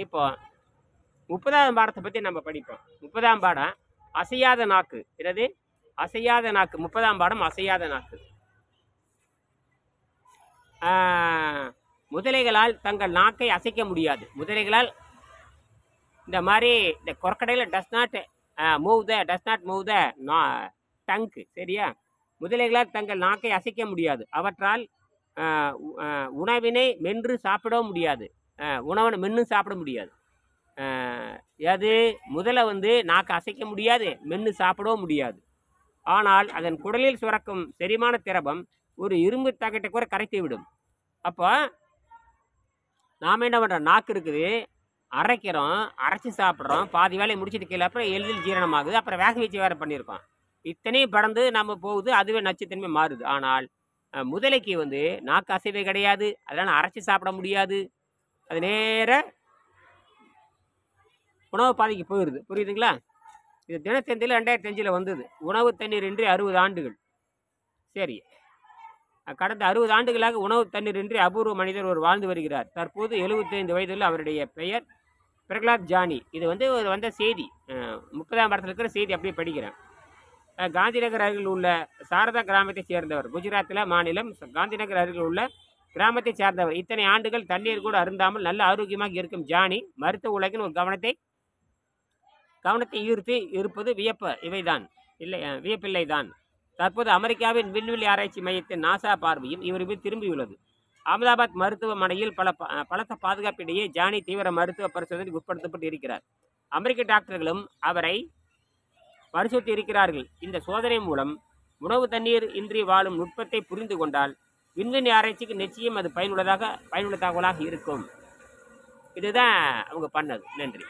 இப்போ 30ஆம் பாடத்தை பற்றி நம்ம படிப்போம். 30ஆம் பாடம் அசையாத நாக்கு. என்னது? அசையாத நாக்கு. 30ஆம் பாடம் அசையாத நாக்கு. முதலைகளால் தங்கள் நாக்கை அசைக்க முடியாது. முதலைகளால் இந்த மாதிரி இந்த கொரக்கடையில் does not move the tongue. சரியா? முதலைகளால் தங்கள் நாக்கை அசைக்க முடியாது. அவற்றால் உணவினை மென்று சாப்பிடவும் முடியாது. உணவனை மென்று சாப்பிட முடியாது. அது முதலை வந்து நாக்கை அசைக்க முடியாது, மென்று சாப்பிடவும் முடியாது. ஆனால் அதன் குடலில் சுரக்கும் செரிமான திரவம் ஒரு இரும்பு தகட்டை கூட கரைத்து விடும். அப்போ நாம் என்ன பண்ணுறோம்? நாக்கு இருக்குது, அரைக்கிறோம், அரைச்சி சாப்பிட்றோம், பாதி வேலையை முடிச்சுட்டு கீழே, அப்புறம் எளிதில் ஜீரணமாகுது, அப்புறம் வேக வச்சு வேறு பண்ணியிருக்கோம். இத்தனையும் படந்து நம்ம போகுது, அதுவே நச்சுத்தன்மை மாறுது. ஆனால் முதலைக்கு வந்து நாக்கு அசைவே கிடையாது, அதனால் அரைச்சி சாப்பிட முடியாது. அது நேர உணவு பாதைக்கு போயிடுது. புரியுதுங்களா? இது தினத்தந்தியில் 2005 வந்தது. உணவு தண்ணீர் இன்றி 60 ஆண்டுகள். சரி, கடந்த 60 ஆண்டுகளாக உணவு தண்ணீர் இன்றி அபூர்வ மனிதர் ஒரு வாழ்ந்து வருகிறார். தற்போது 75 வயதில். அவருடைய பெயர் பிரகலாத் ஜானி. இது வந்து ஒரு வந்த செய்தி. 30ஆம் பாடத்தில் இருக்கிற செய்தி அப்படியே படிக்கிறேன். காந்திநகர் அருகில் உள்ள சாரதா கிராமத்தை சேர்ந்தவர். குஜராத்தில் மாநிலம் காந்திநகர் அருகில் உள்ள கிராமத்தை சேர்ந்தவர். இத்தனை ஆண்டுகள் தண்ணீர் கூட அருந்தாமல் நல்ல ஆரோக்கியமாக இருக்கும் ஜானி மருத்துவ உலகின் ஒரு கவனத்தை ஈர்த்து இருப்பது வியப்பில்லை தான். தற்போது அமெரிக்காவின் விண்வெளி ஆராய்ச்சி மையத்தின் நாசா பார்வையும் இவர் மீது திரும்பியுள்ளது. அகமதாபாத் மருத்துவமனையில் பலத்த பாதுகாப்பிடையே ஜானி தீவிர மருத்துவ பரிசோதனைக்கு உட்படுத்தப்பட்டு இருக்கிறார். அமெரிக்க டாக்டர்களும் அவரை பரிசோதித்து இருக்கிறார்கள். இந்த சோதனை மூலம் உணவு தண்ணீர் இன்றி வாழும் நுட்பத்தை புரிந்து கொண்டால் விண்வெளி ஆராய்ச்சிக்கு நிச்சயம் அது பயனுள்ள தகவலாக இருக்கும். இதுதான் அவங்க பண்ணது. நன்றி.